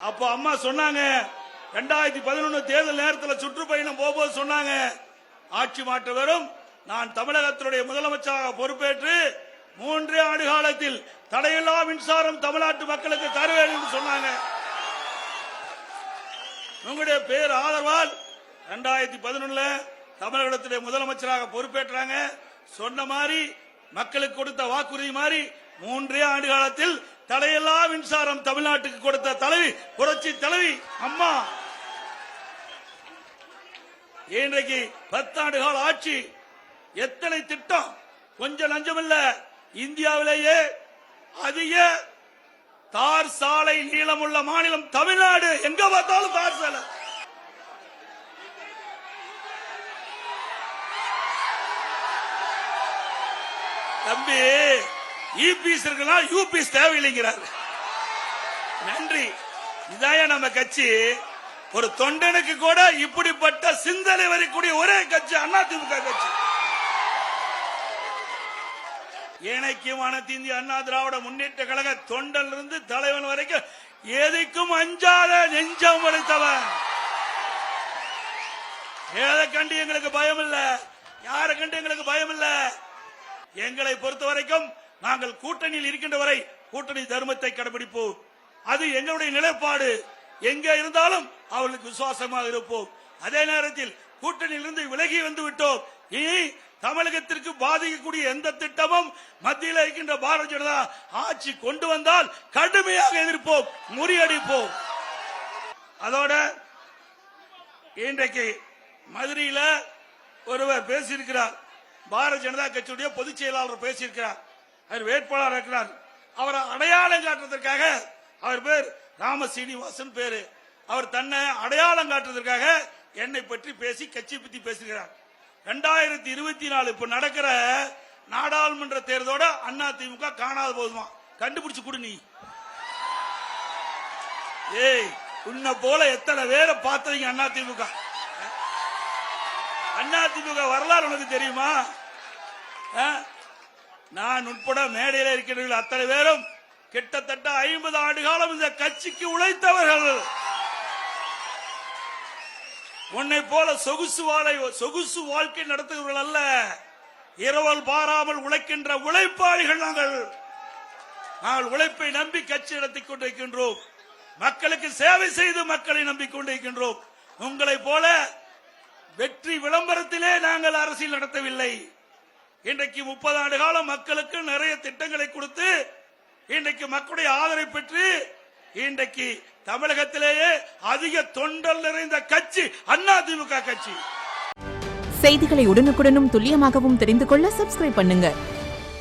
அப்போ அம்மா சொன்னாங்க 2011 தேர்தல் நேரத்தில் சுற்றுப்பயணம் போகும்போது சொன்னாங்க, ஆட்சி மாற்ற வரும், நான் தமிழகத்தினுடைய முதலமைச்சராக பொறுப்பேற்று 3 ஆண்டு காலத்தில் தடையில்லா மின்சாரம் தமிழ்நாட்டு மக்களுக்கு தருவேன் என்று சொன்னாங்க. உங்களுடைய பேர் ஆதரவால் 2011 தமிழகத்திலே முதலமைச்சராக பொறுப்பேற்றாங்க. சொன்ன மாதிரி மக்களுக்கு கொடுத்த வாக்குறுதி மாதிரி 3 ஆண்டு காலத்தில் தடையில்லா மின்சாரம் தமிழ்நாட்டுக்கு கொடுத்த தலைவி, புரட்சி தலைவி அம்மா. இன்றைக்கு 10 ஆண்டு கால ஆட்சி, எத்தனை திட்டம், கொஞ்சம் நஞ்சமில்ல. இந்தியாவிலேயே அதிக தார் சாலை நீளமுள்ள மாநிலம் தமிழ்நாடு. எங்க பார்த்தாலும் தார் சாலை. தம்பி, யூபிஎஸ் இருக்கலாம், யூபிஎஸ் தேவையில்லைங்கிறார். நன்றி. இதான் நம்ம கட்சி. ஒரு தொண்டனுக்கு கூட இப்படிப்பட்ட சிந்தனை வரக்கூடிய ஒரே கட்சி அதிமுக கட்சி. ஏனைக்கும் அனைத்து இந்திய அண்ணா திராவிட முன்னேற்ற கழக தொண்டல் இருந்து தலைவன் வரைக்கும் எதைக்கும் அஞ்சாத நெஞ்சம் படைத்தவன். எதை கண்டு எங்களுக்கு பயம் இல்ல, யாரை கண்டு எங்களுக்கு பயம் இல்ல. எங்களை பொறுத்த வரைக்கும் நாங்கள் கூட்டணியில் இருக்கின்ற வரை கூட்டணி தர்மத்தை கடைபிடிப்போம். அது எங்களுடைய நிலைப்பாடு. எங்க இருந்தாலும் அவர்களுக்கு விசுவாசமாக இருப்போம். அதே நேரத்தில் கூட்டணியில் இருந்து விலகி வந்து விட்டோம். இனி தமிழகத்திற்கு பாதிக்கக்கூடிய எந்த திட்டமும் மத்தியில் இருக்கின்ற பாரதிய ஜனதா ஆட்சி கொண்டு வந்தால் கடுமையாக எதிர்ப்போம், முறியடிப்போம். அதோட இன்றைக்கு மதுரையில் ஒருவர் பேசியிருக்கிறார். பாரதிய ஜனதா கட்சியுடைய பொதுச் செயலாளர் பேசியிருக்கிறார். அவர் வேட்பாளர் இருக்கிறார். அவரை அடையாளம் காட்டுவதற்காக, அவர் பேர் ராம சீனிவாசன் பேரு, அவர் தன்னை அடையாளம் காட்டுவதற்காக என்னை பற்றி பேசி கட்சி பத்தி பேசுகிறார். 2024 இப்ப நடக்கிற நாடாளுமன்ற தேர்தலோட அதிமுக காணாத போதுமா, கண்டுபிடிச்சு கொடு நீ. ஏய், உன்னை போல எத்தனை பேரை பார்த்தவங்க அதிமுக. அதிமுக வரலாறு உனக்கு தெரியுமா? நான் உட்பட மேடையில் இருக்கிறவர்கள் அத்தனை பேரும் கிட்டத்தட்ட 50 ஆண்டு காலம் இந்த கட்சிக்கு உழைத்தவர்கள். உன்னை போல சொகுசு வாழ்க்கை நடத்துகிறவர்கள் அல்ல, இரவல் பாராமல் உழைக்கின்ற உழைப்பாளிகள் நாங்கள். உழைப்பை நம்பி கட்சி நடத்திக் கொண்டிருக்கின்றோம். மக்களுக்கு சேவை செய்து மக்களை நம்பிக்கொண்டிருக்கின்றோம். உங்களை போல வெற்றி விளம்பரத்திலே நாங்கள் அரசியல் நடத்தவில்லை. இன்றைக்கு 30 ஆண்டு காலம் மக்களுக்கு நிறைய திட்டங்களை கொடுத்து இன்றைக்கு மக்களுடைய ஆதரவை பெற்று இன்றைக்கு தமிழகத்திலேயே அதிக தொண்டல் நிறைந்த கட்சி அதிமுக கட்சி. செய்திகளை உடனுக்குடனும் துல்லியமாகவும் தெரிந்து கொள்ள சப்ஸ்கிரைப் பண்ணுங்க.